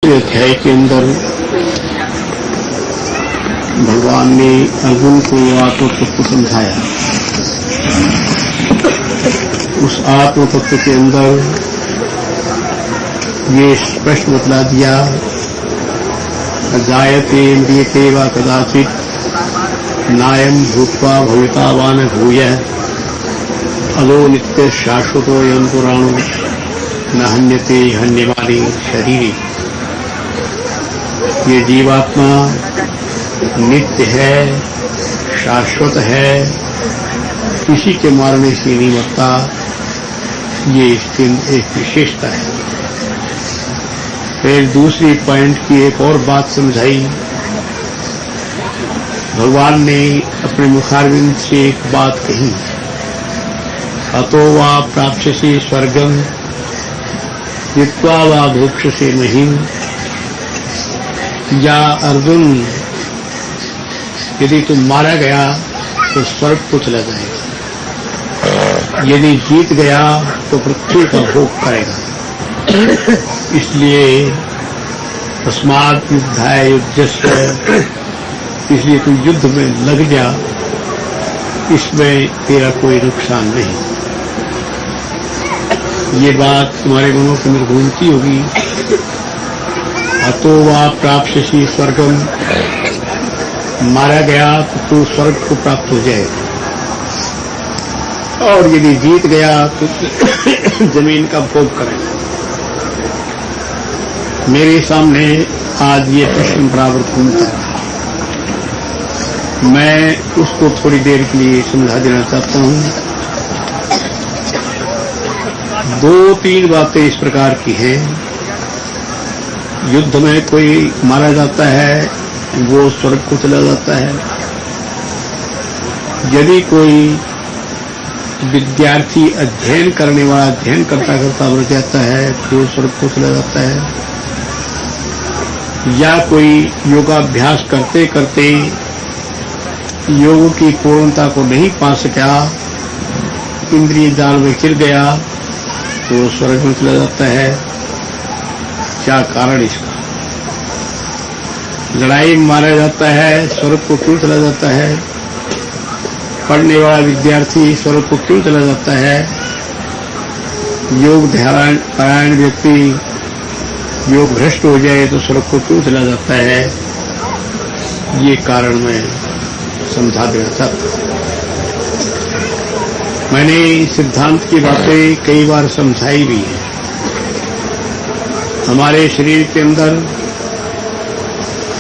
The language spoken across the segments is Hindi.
अध्याय के अंदर भगवान ने अर्जुन को आत्म तत्व समझाया। उस आत्म तत्व के अंदर ये स्पष्ट बतला दिया, जायते म्रियते वा कदाचित् नायं भूत्वा भवितावान भूयः अलो नित्य शाश्वतोऽयं पुराणो न हन्यते हन्यमाने शरीरे। ये जीवात्मा नित्य है, शाश्वत है, किसी के मारने से नहीं मरता। ये इसकी एक विशेषता है। फिर दूसरी पॉइंट की एक और बात समझाई। भगवान ने अपने मुखारविंद से एक बात कही, अतो वा प्राप्स्यसि स्वर्गम जित्वा वा भोक्ष्यसे महीम्। या अर्जुन, यदि तुम मारा गया तो स्वर्ग को चला जाएगा, यदि जीत गया तो पृथ्वी का भोग करेगा। इसलिए तस्मात् युद्धाय युध्यस्व, इसलिए तुम युद्ध में लग जा, इसमें तेरा कोई नुकसान नहीं। ये बात तुम्हारे मनों के अंदर घूमती होगी। अतो वा प्राप्स्यसि स्वर्गम, मारा गया तो तू स्वर्ग को प्राप्त हो जाए, और यदि जीत गया तो जमीन का भोग करेगा। मेरे सामने आज ये प्रश्न बराबर घूमता है, मैं उसको थोड़ी देर के लिए समझा देना चाहता हूं। 2-3 बातें इस प्रकार की हैं। युद्ध में कोई मारा जाता है, वो स्वर्ग को चला जाता है। यदि कोई विद्यार्थी अध्ययन करने वाला अध्ययन करता करता मर जाता है तो वो स्वर्ग को चला जाता है। या कोई योगाभ्यास करते करते योग की पूर्णता को नहीं पा सका, इंद्रिय जाल में चिर गया तो वो स्वर्ग में चला जाता है। क्या कारण इसका? लड़ाई में मारा जाता है, स्वर्ग को क्यों चला जाता है? पढ़ने वाला विद्यार्थी स्वर्ग को क्यों चला जाता है? योग परायण व्यक्ति योग भ्रष्ट हो जाए तो स्वर्ग को क्यों चला जाता है? ये कारण मैं समझा देना चाहता हूं। मैंने सिद्धांत की बातें कई बार समझाई भी है। हमारे शरीर के अंदर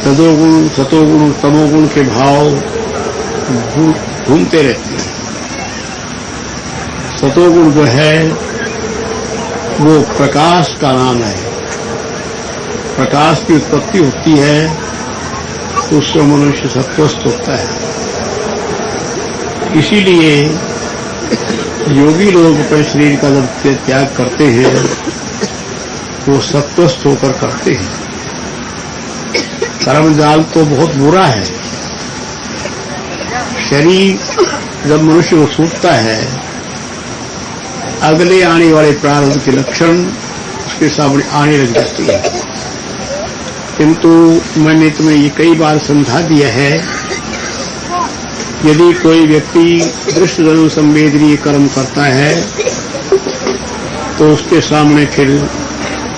रजोगुण, सतोगुण, तमोगुण के भाव घूमते रहते हैं। सतोगुण जो है वो प्रकाश का नाम है। प्रकाश की उत्पत्ति होती है तो उससे मनुष्य सत्वस्थ होता है। इसीलिए योगी लोग अपने शरीर का जब त्याग करते हैं वो सत्वस्थ होकर करते हैं। कर्मजाल तो बहुत बुरा है। शरीर जब मनुष्य को छूटता है, अगले आने वाले प्रारब्ध के लक्षण उसके सामने आने लग जाती है। किंतु मैंने तुम्हें ये कई बार समझा दिया है, यदि कोई व्यक्ति दृष्ट जन्म संवेदनीय कर्म करता है तो उसके सामने फिर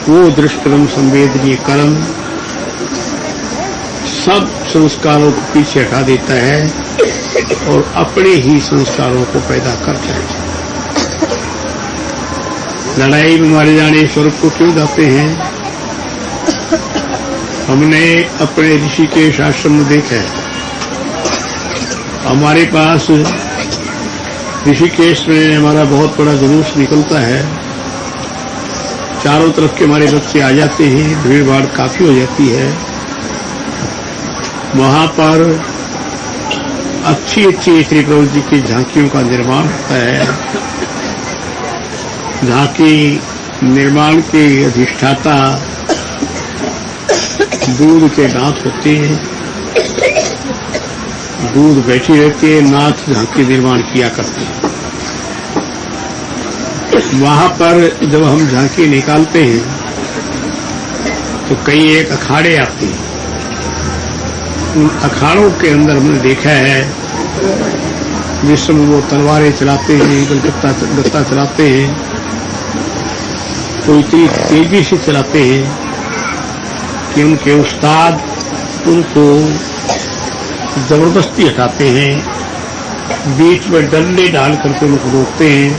वो दृष्टकर्म संवेदनीय कर्म सब संस्कारों को पीछे हटा देता है और अपने ही संस्कारों को पैदा करता है। लड़ाई में मारे जाने स्वर्ग को क्यों जाते हैं? हमने अपने ऋषिकेश आश्रम में देखा है। हमारे पास ऋषिकेश में हमारा बहुत बड़ा जुलूस निकलता है। चारों तरफ के हमारे बच्चे आ जाते हैं, भीड़ भाड़ काफी हो जाती है। वहां पर अच्छी अच्छी श्री प्रभु जी की झांकियों का निर्माण होता है। झांकी निर्माण के अधिष्ठाता दूध के नाथ होते हैं। दूध बैठी रहती है, नाथ झांकी निर्माण किया करते हैं। वहां पर जब हम झांकी निकालते हैं तो कई एक अखाड़े आते हैं। उन अखाड़ों के अंदर हमने देखा है जिसमें वो तलवारें चलाते हैं, गत्ता चलाते हैं, तो इतनी तेजी से चलाते हैं कि उनके उस्ताद उनको जबरदस्ती हटाते हैं। बीच में डंडे डाल करके उनको रोकते हैं,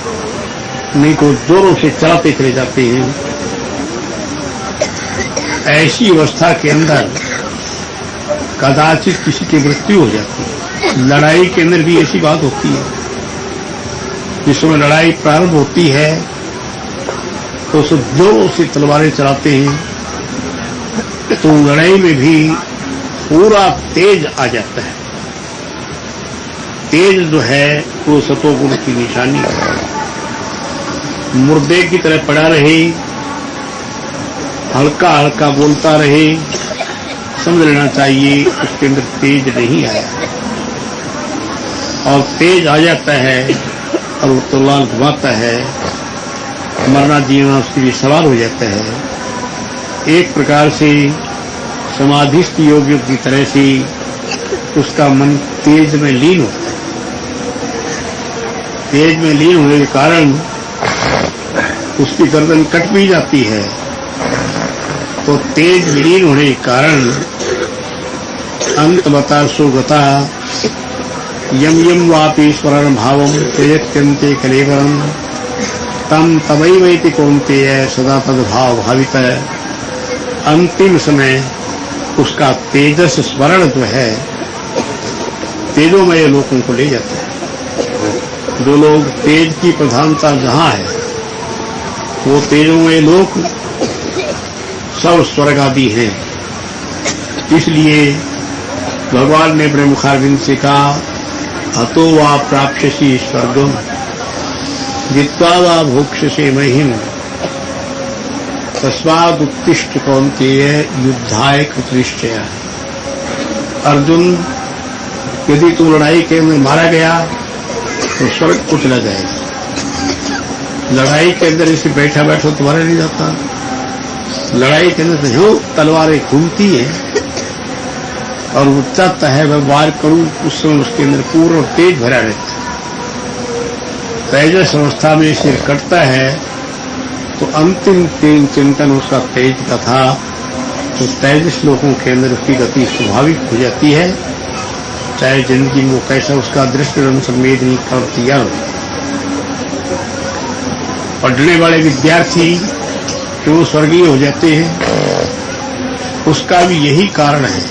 नहीं तो जोरों से चलाते चले जाते हैं। ऐसी अवस्था के अंदर कदाचित किसी की मृत्यु हो जाती है। लड़ाई के अंदर भी ऐसी बात होती है। जिसमें लड़ाई प्रारंभ होती है तो उसे जोरों से तलवारें चलाते हैं, तो लड़ाई में भी पूरा तेज आ जाता है। तेज जो है वो सतोगुण की निशानी है। मुर्दे की तरह पड़ा रहे, हल्का हल्का बोलता रहे, समझ लेना चाहिए उसके अंदर तेज नहीं आया। और तेज आ जाता है और वो तलवार घुमाता है, मरना जीना उसके लिए सवाल हो जाता है। एक प्रकार से समाधिस्थ योगियों की तरह से उसका मन तेज में लीन होता है। तेज में लीन होने के कारण उसकी गर्दन कट भी जाती है। तो तेज में लीन होने के कारण अंत बता सुगता यम यम वापी स्वरण भावम तेजत्यंते कलेवरम तम तवैवैति कौन्तेय सदा तद्भाव भावित। अंतिम समय उसका तेजस स्मरण जो है तेजोमय लोगों को ले जाता है। जो लोग तेज की प्रधानता जहां है वो तेजोमय लोग सब स्वर्ग आदि हैं। इसलिए भगवान ने अपने मुखारविंद से कहा, हतो वा प्राप्स्यसि स्वर्गम जित्वा वा भोक्ष्यसे महिम तस्मादुत्तिष्ठ कौन्तेय युद्धाय कृतनिश्चय। अर्जुन, यदि तू लड़ाई के अंदर मारा गया तो स्वर्ग को चला जाएगा। लड़ाई के अंदर इसे बैठा बैठा तुम्हारा नहीं जाता। लड़ाई के अंदर जो तलवारें घूमती है और वो चाहता है मैं वार करूं, उस समय उसके अंदर पूर्ण तेज भरा रहता है। तेजस अवस्था में सिर कटता है तो अंतिम तीन चिंतन उसका तेज का था। तो तेजस लोगों के अंदर उसकी गति स्वाभाविक हो जाती है, चाहे जिंदगी में वो कैसा उसका दृष्टि रंग संवेदनी कर दिया हो। पढ़ने वाले विद्यार्थी जो स्वर्गीय हो जाते हैं उसका भी यही कारण है।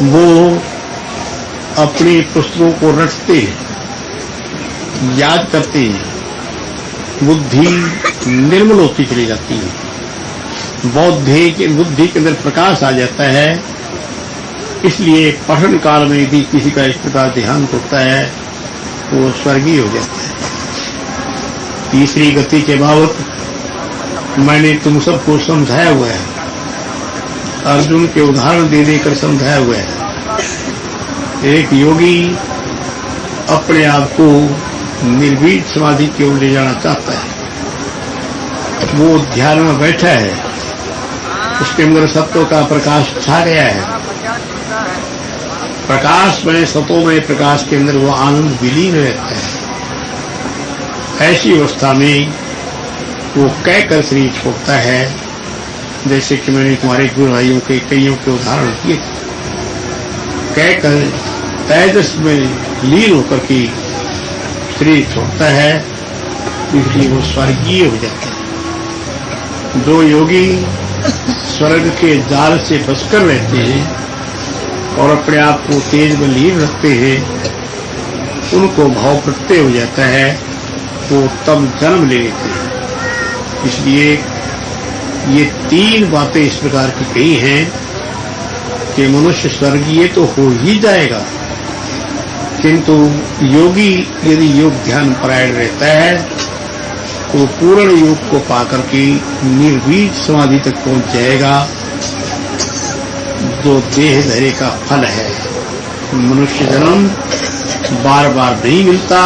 वो अपने पुस्तकों को रटते हैं, याद करते हैं, बुद्धि निर्मल होती चली जाती है। बुद्धि के अंदर प्रकाश आ जाता है। इसलिए पठन काल में यदि किसी का इस प्रकार देहांत होता है तो वो स्वर्गीय हो जाता है। तीसरी गति के बाबत मैंने तुम सबको समझाया हुआ है, अर्जुन के उदाहरण दे देकर समझाया हुआ है। एक योगी अपने आप को निर्भीक समाधि की ओर ले जाना चाहता है। वो ध्यान में बैठा है, उसके अंदर सत्व का प्रकाश छा गया है। प्रकाश में सतोमय प्रकाश के अंदर वो आनंद विलीन रहता है। ऐसी अवस्था में वो कहकर शरीर छोड़ता है। जैसे कि मैंने तुम्हारे गुरु भाइयों के कईयों के उदाहरण दिए, कहकर तेजस में लीन होकर के शरीर छोड़ता है, इसलिए वो स्वर्गीय हो जाता है। जो योगी स्वर्ग के जाल से बचकर रहते हैं और अपने आप को तेज में लीन रखते हैं, उनको भाव प्रत्यय हो जाता है, वो तब जन्म ले लेते हैं। इसलिए ये 3 बातें इस प्रकार की कही हैं कि मनुष्य स्वर्गीय तो हो ही जाएगा, किंतु योगी यदि योग ध्यान परायण रहता है तो पूर्ण योग को पाकर के निर्भीक समाधि तक पहुंच जाएगा, जो देह धैर्य का फल है। मनुष्य जन्म बार बार नहीं मिलता,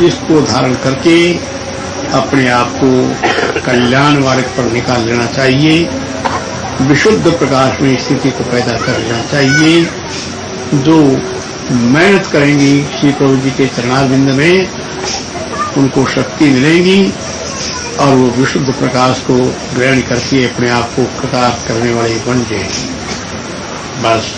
इसको धारण करके अपने आप को कल्याण मार्ग पर निकाल लेना चाहिए, विशुद्ध प्रकाश में स्थिति को पैदा कर लेना चाहिए। जो मेहनत करेंगी श्री प्रभु जी के चरणारविंद में, उनको शक्ति मिलेगी और वो विशुद्ध प्रकाश को ग्रहण करके अपने आप को प्रकाश करने वाले बन जाएंगे। बस।